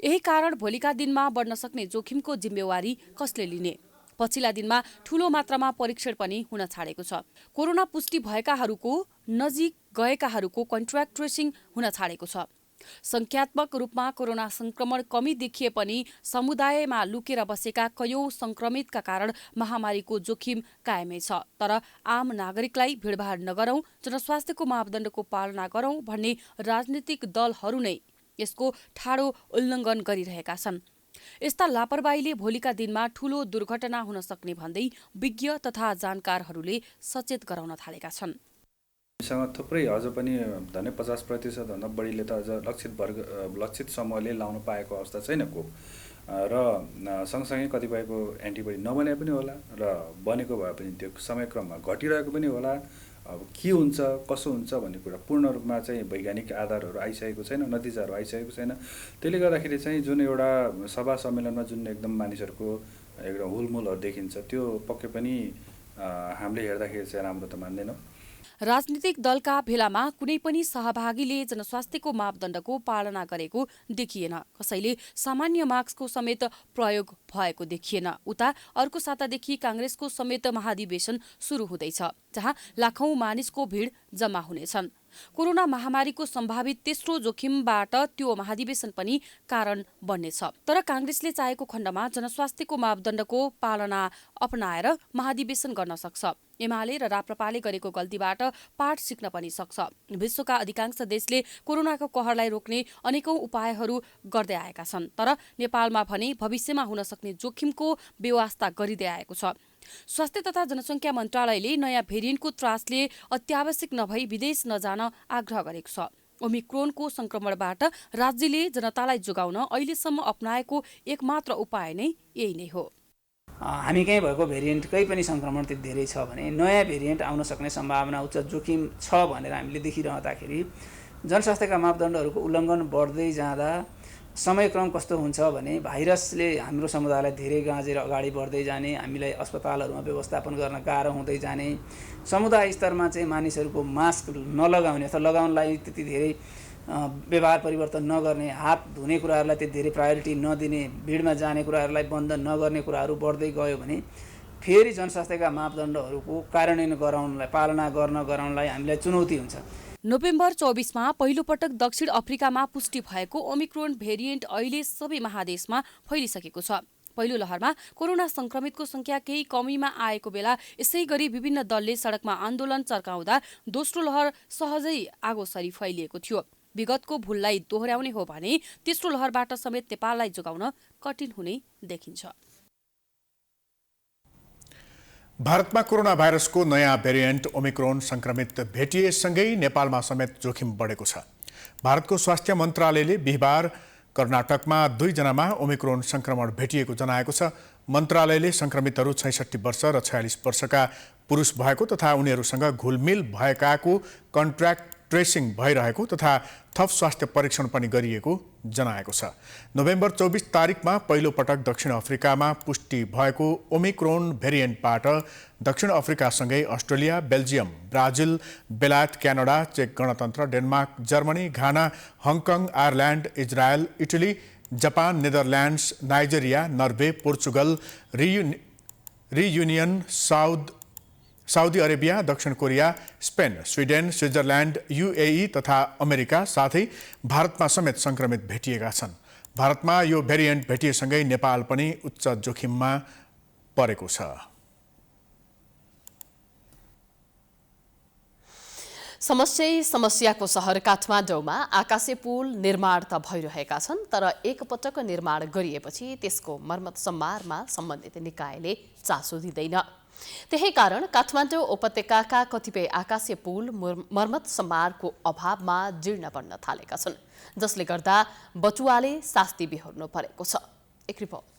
यही कारण भोलिका दिनमा बढ्न सक्ने जोखिमको जिम्मेवारी कसले लिने? पछिल्ला दिनमा ठूलो मात्रामा परीक्षण पनि हुन छाडेको छ। कोरोना पुष्टि भएकाहरूको नजिक गएकाहरूको कन्ट्र्याक्ट ट्रेसिङ हुन छाडेको छ। संख्यात्मक रूपमा कोरोना संक्रमण कमी देखिए पनि समुदायमा लुकेर बसेका कयौं संक्रमितका कारण महामारीको जोखिम कायमै छ। तर आम नागरिकलाई भिडभाड नगरौं, जनस्वास्थ्यको मापदण्डको पालना गरौं भन्ने राजनीतिक दलहरू नै यसको ठाडो उल्लङ्घन गरिरहेका छन्। यस्ता लापरवाहीले भोलिका दिनमा ठूलो दुर्घटना हुन सक्ने भन्दै विज्ञ तथा जानकारहरूले सचेत गराउन थालेका छन्।
सँग थुप्रै अझ पनि झन्डै 50% भन्दा बढीले त अझ लक्षित समूहले लाउन पाएको अवस्था छैन खोप र सँगसँगै कतिपयको एन्टिबडी नबने पनि होला र बनेको भए पनि त्यो समयक्रममा घटिरहेको पनि होला अब के हुन्छ कसो हुन्छ भन्ने कुरा पूर्ण रूपमा चाहिँ वैज्ञानिक आधारहरू आइसकेको छैन, नतिजाहरू आइसकेको छैन। त्यसले गर्दाखेरि चाहिँ जुन एउटा सभा सम्मेलनमा जुन एकदम मानिसहरूको एकदम हुलमुलहरू देखिन्छ त्यो पक्कै पनि हामीले हेर्दाखेरि चाहिँ राम्रो त मान्दैनौँ।
राजनीतिक दलका भेलामा कुनै पनि सहभागीले जनस्वास्थ्यको मापदण्डको पालना गरेको देखिएन। कसैले सामान्य मास्कको समेत प्रयोग भएको देखिएन। उता अर्को सातादेखि कांग्रेसको समेत महाधिवेशन सुरु हुँदैछ, जहाँ लाखौं मानिसको भीड़ जम्मा हुनेछन्। कोरोना महामारीको सम्भावित तेस्रो जोखिमबाट त्यो महाधिवेशन पनि कारण बन्नेछ। तर कांग्रेसले चाहेको खण्डमा जनस्वास्थ्यको मापदण्डको पालना अपनाएर महाधिवेशन गर्न सक्छ। एमाले र राप्रपाले गरेको गल्तीबाट पाठ सिक्न पनि सक्छ। विश्वका अधिकांश देशले कोरोनाको कहरलाई रोक्ने अनेकौं उपायहरू गर्दै आएका छन्, तर नेपालमा भने भविष्यमा हुन सक्ने जोखिमको बेवास्ता गरिँदै आएको छ। स्वास्थ्य तथा जनसङ्ख्या मन्त्रालयले नयाँ भेरिएन्टको त्रासले अत्यावश्यक नभई विदेश नजान आग्रह गरेको छ। ओमिक्रोनको संक्रमणबाट राज्यले जनतालाई जोगाउन अहिलेसम्म अपनाएको एकमात्र उपाय नै यही नै हो।
हामी कहीँ भएको भेरिएन्टकै पनि संक्रमण त्यति धेरै छ भने नयाँ भेरिएन्ट आउन सक्ने सम्भावना उच्च जोखिम छ भनेर हामीले देखिरहँदाखेरि जनस्वास्थ्यका मापदण्डहरूको उल्लङ्घन बढ्दै जाँदा समयक्रम कस्तो हुन्छ भने भाइरसले हाम्रो समुदायलाई धेरै गाँजेर अगाडि बढ्दै जाने, हामीलाई अस्पतालहरूमा व्यवस्थापन गर्न गाह्रो हुँदै जाने, समुदाय स्तरमा चाहिँ मानिसहरूको मास्क नलगाउने अथवा लगाउनलाई त्यति धेरै व्यवहार परिवर्तन नगर्ने, हात धुने कुराहरूलाई त्यति धेरै प्रायोरिटी नदिने, भिडमा जाने कुराहरूलाई बन्द नगर्ने कुराहरू बढ्दै गयो भने फेरि जनस्वास्थ्यका मापदण्डहरूको कार्यान्वयन गराउनलाई, पालना गराउनलाई हामीलाई चुनौती हुन्छ।
नोभेम्बर 24मा पहिलो पटक दक्षिण अफ्रिकामा पुष्टि भएको ओमिक्रोन भेरिएन्ट अहिले सबै महादेशमा फैलिसकेको छ। पहिलो लहरमा कोरोना संक्रमितको संख्या केही कमीमा आएको बेला यसै गरी विभिन्न दलले सडकमा आन्दोलन चर्काउँदा दोस्रो लहर सहजै आगोसरी फैलिएको थियो। विगतको भुललाई दोहोर्याउने हो भने तेस्रो लहरबाट समेत नेपाललाई जोगाउन कठिन हुने देखिन्छ।
भारतमा कोरोना भाइरसको नयाँ भेरिएन्ट ओमिक्रोन संक्रमित भेटिएसँगै नेपालमा समेत जोखिम बढेको छ। भारतको स्वास्थ्य मन्त्रालयले बिहिबार कर्नाटकमा 2 जनामा ओमिक्रोन संक्रमण भेटिएको जनाएको छ। मन्त्रालयले संक्रमितहरू 66 वर्ष र 46 वर्षका पुरुष भएको तथा उनीहरूसँग घुलमिल भएकाको कन्ट्र्याक्ट ट्रेसिङ भइरहेको तथा थप स्वास्थ्य परीक्षण पनि गरिएको जनाएको छ। नोभेम्बर 24 तारिकमा पहिलो पटक दक्षिण अफ्रिकामा पुष्टि भएको ओमिक्रोन भेरिएन्टबाट दक्षिण अफ्रिकासँगै अस्ट्रेलिया, बेल्जियम, ब्राजिल, बेलायत, क्यानाडा, चेक गणतन्त्र, Denmark, Germany, Ghana, Hong Kong, Ireland, Israel, Italy, Japan, Netherlands, Nigeria, Norway, Portugal, Reunion, Saudi Arabia, दक्षिण Korea, Spain, Sweden, Switzerland, UAE तथा अमेरिका साथै भारतमा समेत संक्रमित भेटिएका छन्। भारतमा यो भेरिएन्ट भेटिएसँगै नेपाल पनि उच्च जोखिममा परेको छ।
समस्याको सहर काठमाडौँमा आकाशे पुल निर्माण त भइरहेका छन्, तर एकपटक निर्माण गरिएपछि त्यसको मर्मत सम्मारमा सम्बन्धित निकायले चासो दिँदैन। त्यही कारण काठमाडौँ उपत्यकाका कतिपय आकाशे पुल मर्मत सम्मारको अभावमा जीर्ण बन्न थालेका छन्, जसले गर्दा बचुवाले शास्ति बिहोर्नु परेको छ। एक रिपोर्ट।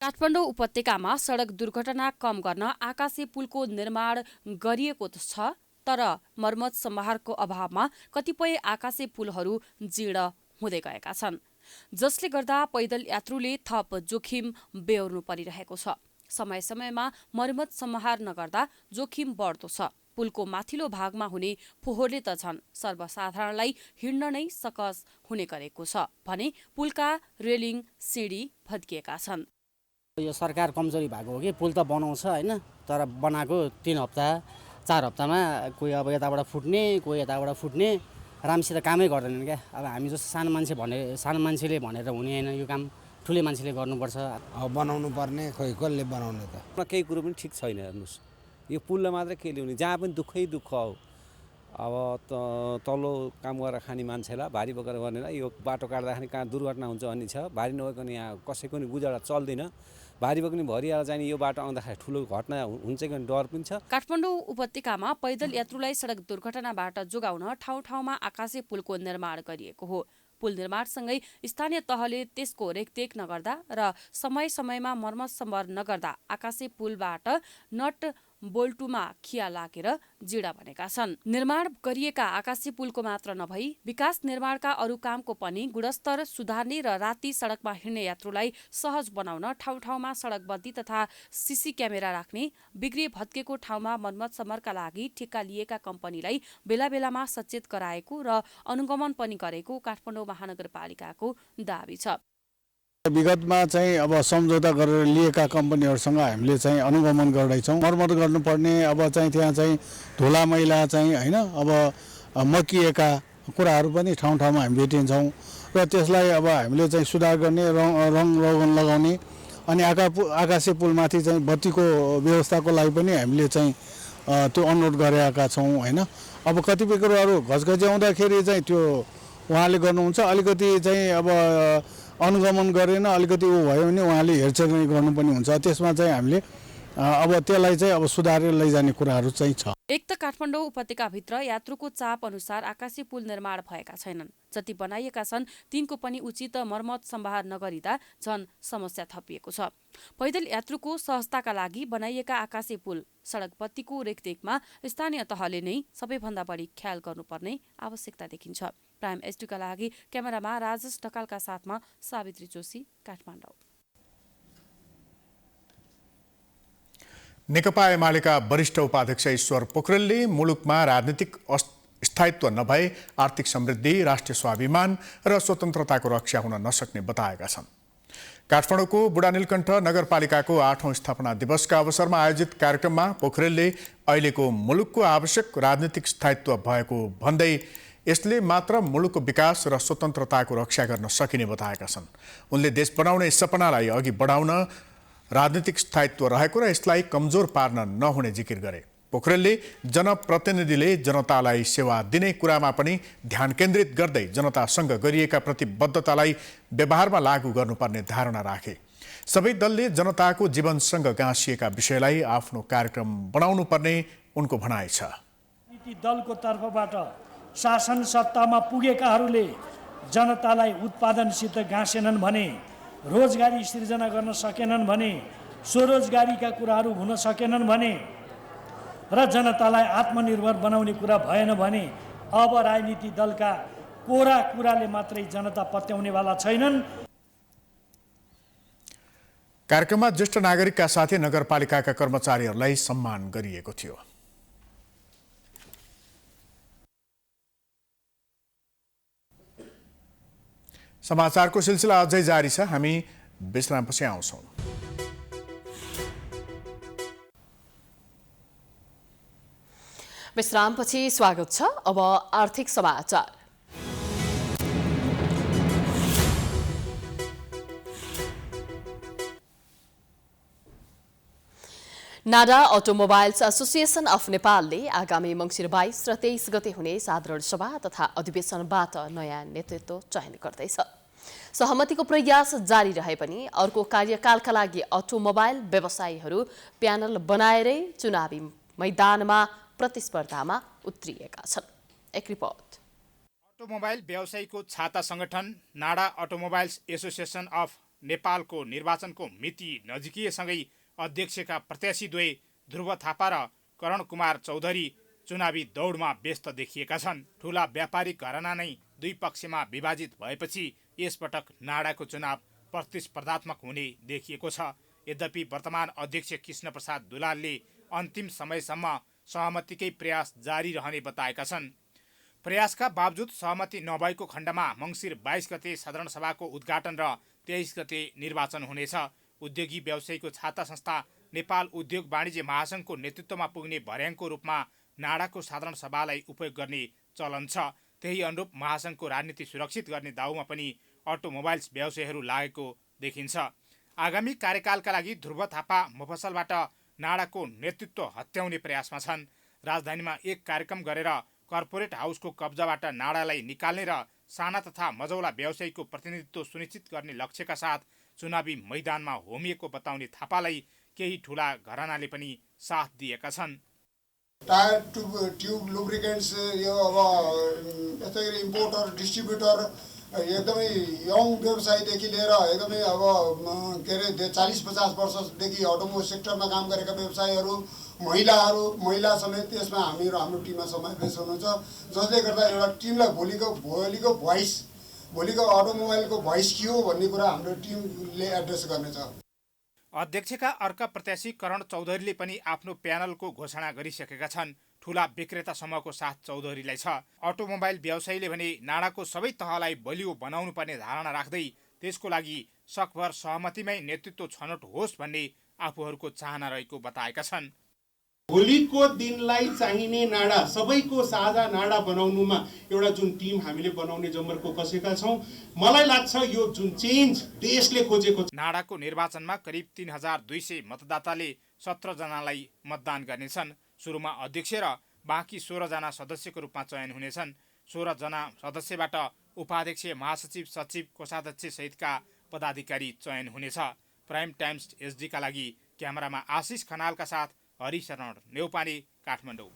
काठमाडौँ उपत्यकामा सडक दुर्घटना कम गर्न आकाशे पुलको निर्माण गरिएको छ, तर मर्मत सम्मारको अभावमा कतिपय आकाशे पुलहरू जीर्ण हुँदै गएका छन्, जसले गर्दा पैदल यात्रुले थप जोखिम बेहोर्नु परिरहेको छ। समय समयमा मर्मत सम्मार नगर्दा जोखिम बढ्दो छ। पुलको माथिल्लो भागमा हुने फोहोरले त झन् सर्वसाधारणलाई हिँड्न नै सकस हुने गरेको छ भने पुलका रेलिङ सिँढी भत्किएका छन्।
यो सरकार कमजोरी भएको हो कि पुल त बनाउँछ हैन, तर बनाएको 3 हप्ता 4 हप्तामा कोही अब यताबाट फुट्ने, कोही यताबाट फुट्ने, राम्रोसित कामै गर्दैनन् क्या। अब हामी जस्तो सानो मान्छेले भनेर हुने हैन, यो काम ठुले मान्छेले गर्नुपर्छ।
अब बनाउनु पर्ने खोइ कसले बनाउने त।
केही कुरो पनि ठिक छैन। हेर्नुहोस्, यो पुललाई मात्रै के ल्याउने, जहाँ पनि दुःखै दुःख हो। अब तल्लो काम गरेर खाने मान्छेलाई, भारी बोकेर गर्नेलाई यो बाटो काट्दाखेरि कहाँ दुर्घटना हुन्छ भन्ने छ। भारी नभइकन यहाँ कसैको नि गुजारा चल्दैन। भारी बोक्ने भरिएर जाने यो बाटो आउँदाखेरि ठुलो घटना हुन्छ कि डर पनि छ।
काठमाडौँ उपत्यकामा पैदल यात्रुलाई सडक दुर्घटनाबाट जोगाउन ठाउँ ठाउँमा आकाशे पुलको निर्माण गरिएको हो। पुल निर्माणसँगै स्थानीय तहले त्यसको रेखदेख नगर्दा र समय समयमा मर्मत सम्मार नगर्दा आकाशे पुलबाट नट बोल्टुमा खिया लागेर जिडा बनेका छन्। निर्माण गरिएका आकाशी पुलको मात्र नभई विकास निर्माणका अरू कामको पनि गुणस्तर सुधार्ने र राति सडकमा हिँड्ने यात्रुलाई सहज बनाउन ठाउँ ठाउँमा सडक बत्ती तथा सीसी क्यामेरा राख्ने, बिग्रिए भत्केको ठाउँमा मर्मत समरका लागि ठेक्का लिएका कम्पनीलाई बेला बेलामा सचेत गराएको र अनुगमन पनि गरेको काठमाडौँ महानगरपालिकाको दाबी छ।
विगतमा चाहिँ अब सम्झौता गरेर लिएका कम्पनीहरूसँग हामीले चाहिँ अनुगमन गर्दैछौँ। मर्मत गर्नुपर्ने अब चाहिँ त्यहाँ चाहिँ धुला मैला चाहिँ होइन अब मकिएका कुराहरू पनि ठाउँ ठाउँमा हामी भेटिन्छौँ र त्यसलाई अब हामीले चाहिँ सुधार गर्ने रङ रोगन लगाउने अनि आकाशे पुलमाथि चाहिँ बत्तीको व्यवस्थाको लागि पनि हामीले चाहिँ त्यो अनुरोध गरेका छौँ होइन। अब कतिपय कुराहरू घचघच्याउँदाखेरि चाहिँ त्यो उहाँले गर्नुहुन्छ, अलिकति चाहिँ अब अनुगमन गरेन अलिकति ऊ भयो भने उहाँले हेरचेक गर्नु पनि हुन्छ। त्यसमा चाहिँ हामीले अब त्यसलाई चाहिँ अब सुधारेर लैजाने कुराहरू चाहिँ छ।
एक त काठमाडौँ उपत्यकाभित्र यात्रुको चाप अनुसार आकाशी पुल निर्माण भएका छैनन्। जति बनाइएका छन् तिनको पनि उचित मर्मत सम्भार नगरिँदा झन समस्या थपिएको छ। पैदल यात्रुको सहजताका लागि बनाइएका आकाशी पुल सडक बत्तीको रेखदेखमा स्थानीय तहले नै सबैभन्दा बढी ख्याल गर्नुपर्ने आवश्यकता देखिन्छ। प्राइम एचडीका लागि क्यामेरामा राजेश ढकालका साथमा सावित्री जोशी, काठमाडौँ।
नेकपा एमालेका वरिष्ठ उपाध्यक्ष ईश्वर पोखरेलले मुलुकमा राजनीतिक स्थायित्व नभए आर्थिक समृद्धि, राष्ट्रिय स्वाभिमान र स्वतन्त्रताको रक्षा हुन नसक्ने बताएका छन्। काठमाडौँको बुढानीलकण्ठ नगरपालिकाको 8औं स्थापना दिवसका अवसरमा आयोजित कार्यक्रममा पोखरेलले अहिलेको मुलुकको आवश्यक राजनीतिक स्थायित्व भएको भन्दै यसले मात्र मुलुकको विकास र स्वतन्त्रताको रक्षा गर्न सकिने बताएका छन्। उनले देश बनाउने सपनालाई अघि बढाउन राजनीतिक स्थायित्व रहेको र यसलाई कमजोर पार्न नहुने जिकिर गरे। पोखरेलले जनप्रतिनिधिले जनतालाई सेवा दिने कुरामा पनि ध्यान केन्द्रित गर्दै जनतासँग गरिएका प्रतिबद्धतालाई व्यवहारमा लागू गर्नुपर्ने धारणा राखे। सबै दलले जनताको जीवनसँग गाँसिएका विषयलाई आफ्नो कार्यक्रम बनाउनु पर्ने उनको भनाइ छ।
दलको तर्फबाट शासन सत्तामा पुगेकाहरूले जनतालाई उत्पादनसित गाँसेनन् भने, रोजगारी सृजना गर्न सकेनन् भने, स्वरोजगारीका कुराहरू हुन सकेनन् भने र जनतालाई आत्मनिर्भर बनाउने कुरा भएन भने अब राजनीति दलका कोरा कुराले मात्रै जनता पत्याउनेवाला छैनन्।
कार्यक्रममा ज्येष्ठ नागरिकका साथै नगरपालिकाका कर्मचारीहरूलाई सम्मान गरिएको थियो। समाचारको सिलसिला अझै जारी छ। हामी विश्रामपछि आउँछौँ।
विश्रामपछि स्वागत छ। अब आर्थिक समाचार। नाडा अटोमोबाइल्स एसोसिएसन अफ नेपालले आगामी मङ्सिर 22 र 23 गते हुने साधारण सभा तथा अधिवेशनबाट नयाँ नेतृत्व चयन गर्दैछ। सहमतिको प्रयास जारी रहे पनि अर्को कार्यकालका लागि अटोमोबाइल व्यवसायीहरू प्यानल बनाएरै चुनावी मैदानमा प्रतिस्पर्धामा उत्रिएका छन्। एक रिपोर्ट।
अटोमोबाइल व्यवसायीको छाता संगठन नाडा अटोमोबाइल्स एसोसिएसन अफ नेपालको निर्वाचनको मिति नजिकिएसँगै अध्यक्षका प्रत्याशीद्वय ध्रुव थापा र करण कुमार चौधरी चुनावी दौडमा व्यस्त देखिएका छन्। ठूला व्यापारिक घराना नै दुई पक्षमा विभाजित भएपछि यसपटक नाडाको चुनाव प्रतिस्पर्धात्मक हुने देखिएको छ। यद्यपि वर्तमान अध्यक्ष कृष्ण प्रसाद दुलालले अन्तिम समयसम्म सहमतिकै प्रयास जारी रहने बताएका छन्। प्रयासका बावजुद सहमति नभएको खण्डमा मङ्सिर 22 गते साधारण सभाको उद्घाटन र 23 गते निर्वाचन हुनेछ। उद्योगी व्यवसायीको छाता संस्था नेपाल उद्योग वाणिज्य महासङ्घको नेतृत्वमा पुग्ने भर्याङको रूपमा नाडाको साधारण सभालाई उपयोग गर्ने चलन छ। त्यही अनुरूप महासङ्घको राजनीति सुरक्षित गर्ने दाउमा पनि अटोमोबाइल्स व्यवसायीहरू लागेको देखिन्छ। आगामी कार्यकालका लागि ध्रुव थापा मफसलबाट नाडाको नेतृत्व हत्याउने प्रयासमा छन्। राजधानीमा एक कार्यक्रम गरेर कर्पोरेट हाउसको कब्जाबाट नाडालाई निकाल्ने र साना तथा मझौला व्यवसायीको प्रतिनिधित्व सुनिश्चित गर्ने लक्ष्यका साथ चुनावी मैदानमा होमिएको बताउने थापालाई केही ठूला घरानाले पनि साथ दिएका छन्।
टायर ट्युब लुब्रिकेन्ट्स यो अब यस्तै गरी इम्पोर्टर डिस्ट्रिब्युटर एकदमै यङ व्यवसायीदेखि लिएर एकदमै अब के अरे 40-50 वर्षदेखि अटोमोबाइल सेक्टरमा काम गरेका व्यवसायीहरू महिला समेत त्यसमा हाम्रो टिममा समावेश हुनुहुन्छ, जसले गर्दा एउटा टिमलाई भोलिको अटोमोबाइलको भोइस के हो भन्ने कुरा हाम्रो टिमले एड्रेस गर्नेछ।
अध्यक्षका अर्का प्रत्याशी करण चौधरीले पनि आफ्नो प्यानलको घोषणा गरिसकेका छन्। ठूला विक्रेता समूहको साथ चौधरीलाई छ। अटोमोबाइल व्यवसायीले भने नाडाको सबै तहलाई बलियो बनाउनु पर्ने धारणा राख्दै त्यसको लागि सकभर सहमतिमै नेतृत्व छनौट होस् भन्ने आफूहरूको चाहना रहेको बताएका छन्।
भोलिको दिनलाई चाहिने नाडा सबैको साझा नाडा बनाउनुमा एउटा जुन टिम हामीले बनाउने जमर्को कसेका छौँ, मलाई लाग्छ यो जुन चेन्ज देशले खोजेको छ।
नाडाको निर्वाचनमा करिब 3200 मतदाताले 17 जनालाई मतदान गर्नेछन्। सुरुमा अध्यक्ष र बाँकी 16 जना सदस्यको रूपमा चयन हुनेछन्। 16 जना सदस्यबाट उपाध्यक्ष, महासचिव, सचिव, कोषाध्यक्ष सहितका पदाधिकारी चयन हुनेछ। प्राइम टाइम्स एसडी का लागि क्यामेरामा आशिष खनालका साथ हरिशरण नेउपाने, काठमाडौँ।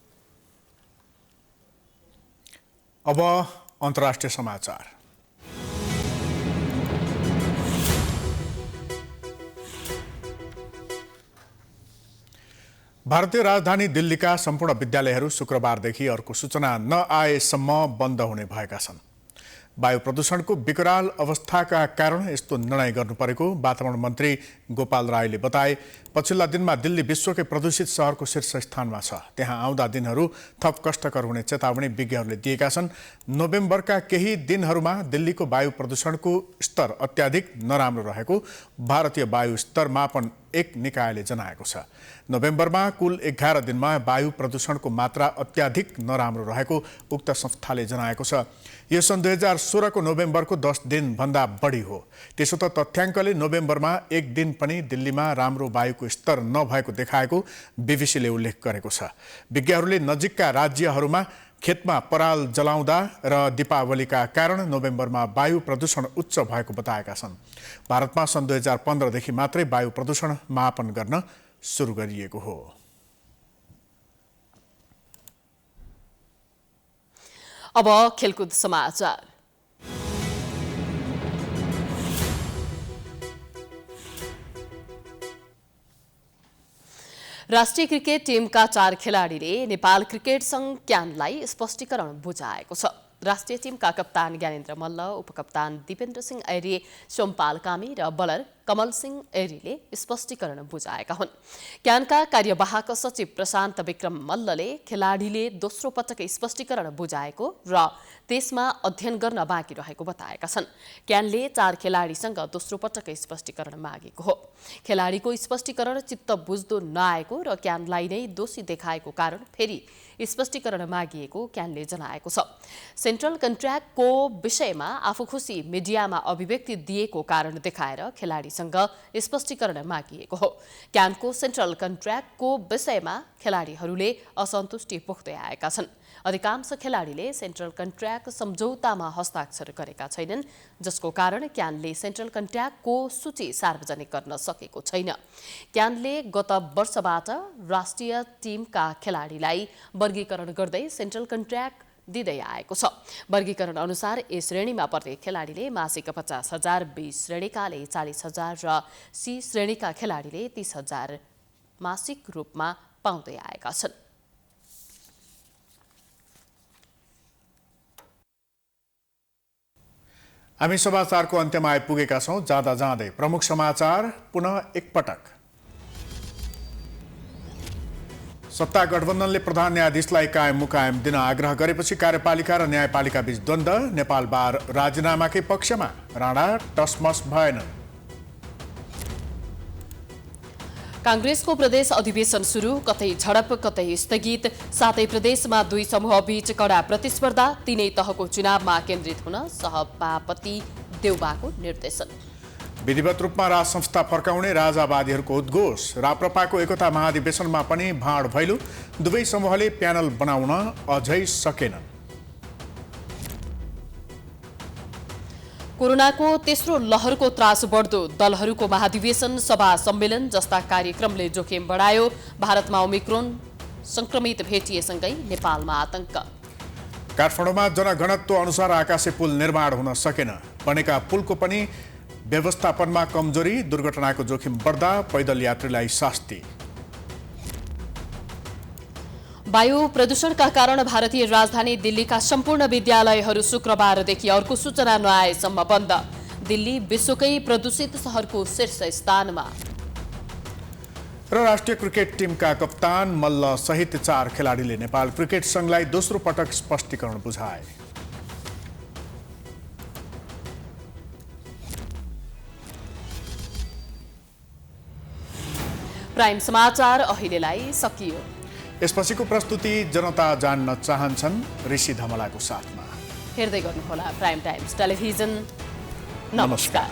अब अन्तर्राष्ट्रिय समाचार। भारतीय राजधानी दिल्लीका सम्पूर्ण विद्यालयहरू शुक्रबारदेखि अर्को सूचना नआएसम्म बन्द हुने भएका छन्। वायु प्रदूषणको विकराल अवस्थाका कारण यस्तो निर्णय गर्नु परेको वातावरण मन्त्री गोपाल रायले बताए। पछिल्ला दिनमा दिल्ली विश्वकै प्रदूषित सहरको शीर्ष स्थानमा छ। त्यहाँ आउँदा दिनहरू थप कष्टकर हुने चेतावनी विज्ञहरूले दिएका छन्। नोभेम्बरका केही दिनहरूमा दिल्लीको वायु प्रदूषणको स्तर अत्याधिक नराम्रो रहेको भारतीय वायु स्तर मापन एक निकायले जनाएको छ। नोभेम्बरमा कुल 11 दिनमा वायु प्रदूषणको मात्रा अत्याधिक नराम्रो रहेको उक्त संस्थाले जनाएको छ। यो सन् 2016 को नोभेम्बरको 10 दिनभन्दा बढी हो। त्यसो त तथ्याङ्कले नोभेम्बरमा एक दिन पनि दिल्लीमा राम्रो वायुको स्तर नभएको देखाएको बीबीसीले उल्लेख गरेको छ। विज्ञहरूले नजिकका राज्यहरूमा खेतमा पराल जलाउँदा र दीपावलीका कारण नोभेम्बरमा वायु प्रदूषण उच्च भएको बताएका छन्। भारतमा सन् 2015 देखि मात्रै वायु प्रदूषण मापन गर्न सुरु गरिएको हो।
अब खेलकुद समाचार। राष्ट्रिय क्रिकेट टिमका 4 खेलाडीले नेपाल क्रिकेट संघ क्यानलाई स्पष्टीकरण बुझाएको छ। राष्ट्रिय टिमका कप्तान ज्ञानेन्द्र मल्ल, उपकप्तान दिपेन्द्र सिंह ऐरी, सोमपाल कामी र बलर कमल सिंह ऐरीले स्पष्टीकरण बुझाएका हुन्। क्यानका कार्यवाहक सचिव प्रशान्त विक्रम मल्लले खेलाडीले दोस्रो पटक स्पष्टीकरण बुझाएको र त्यसमा अध्ययन गर्न बाँकी रहेको बताएका छन्। क्यानले 4 खेलाडीसँग दोस्रो पटक स्पष्टीकरण मागेको हो। खेलाडीको स्पष्टीकरण चित्त बुझ्दो नआएको र क्यानलाई नै दोषी देखाएको कारण फेरि स्पष्टीकरण मागिएको क्यानले जनाएको छ। सेन्ट्रल कन्ट्र्याक्टको विषयमा आफू खुसी मिडियामा अभिव्यक्ति दिएको कारण देखाएर खेलाडीसँग स्पष्टीकरण मागिएको हो। क्यानको सेन्ट्रल कन्ट्र्याक्टको विषयमा खेलाडीहरूले असन्तुष्टि पोख्दै आएका छन्। अधिकांश खेलाडीले सेन्ट्रल कन्ट्र्याक्ट सम्झौतामा हस्ताक्षर गरेका छैनन्, जसको कारण क्यानले सेन्ट्रल कन्ट्र्याक्टको सूची सार्वजनिक गर्न सकेको छैन। क्यानले गत वर्षबाट राष्ट्रिय टिमका खेलाडीलाई वर्गीकरण गर्दै सेन्ट्रल कन्ट्र्याक्ट दिँदै आएको छ। वर्गीकरण अनुसार ए श्रेणीमा पर्ने खेलाडीले मासिक 50,000, बी श्रेणीकाले 40,000 र सी श्रेणीका खेलाडीले 30,000 मासिक रूपमा पाउँदै आएका छन्।
हामी समाचारको अन्त्यमा आइपुगेका छौं। जाँदा जाँदै प्रमुख समाचार पुनः एकपटक। सत्ता गठबन्धनले प्रधान न्यायाधीशलाई कायम मुकायम दिन आग्रह गरेपछि कार्यपालिका र न्यायपालिका बीच द्वन्द्व। नेपाल बार राजीनामाकै पक्षमा, राणा टसमस भएनन्।
कांग्रेसको प्रदेश अधिवेशन सुरु, कतै झडप कतै स्थगित। सातै प्रदेशमा 2 समूहबीच कडा प्रतिस्पर्धा। 3 तहको चुनावमा केन्द्रित हुन सभापति देउबाको निर्देशन।
विधिवत रूपमा राज संस्था फर्काउने राजावादीहरूको उद्घोष। राप्रपाको एकता महाधिवेशनमा पनि भाँड भैलो। दुवै समूहले प्यानल बनाउन अझै सकेनन्।
कोरोनाको तेस्रो लहरको त्रास बढ्दो। दलहरूको महाधिवेशन, सभा, सम्मेलन जस्ता कार्यक्रमले जोखिम बढायो। भारतमा ओमिक्रोन संक्रमित भेटिएसँगै नेपालमा आतंक।
काठमाडौँमा जनघनत्व अनुसार आकाशे पुल निर्माण हुन सकेन। बनेका पुलको पनि व्यवस्थापनमा कमजोरी। दुर्घटनाको जोखिम बढ्दा पैदल यात्रीलाई शास्ति।
वायु प्रदूषणका कारण भारतीय राजधानी दिल्लीका सम्पूर्ण विद्यालयहरू शुक्रबारदेखि अर्को सूचना नआएसम्म बन्द। दिल्ली विश्वकै प्रदूषित शहरको शीर्ष स्थानमा।
र राष्ट्रिय क्रिकेट टिमका कप्तान मल्ल सहित 4 खेलाडीले नेपाल क्रिकेट संघलाई दोस्रो पटक स्पष्टीकरण बुझाए।
प्राइम समाचार अहिलेलाई सकियो।
यसपछिको प्रस्तुति जनता जान्न चाहन्छन् ऋषि धमलाको साथमा।
हेर्दै गर्नुहोला प्राइम टाइम्स टेलिभिजन। नमस्कार।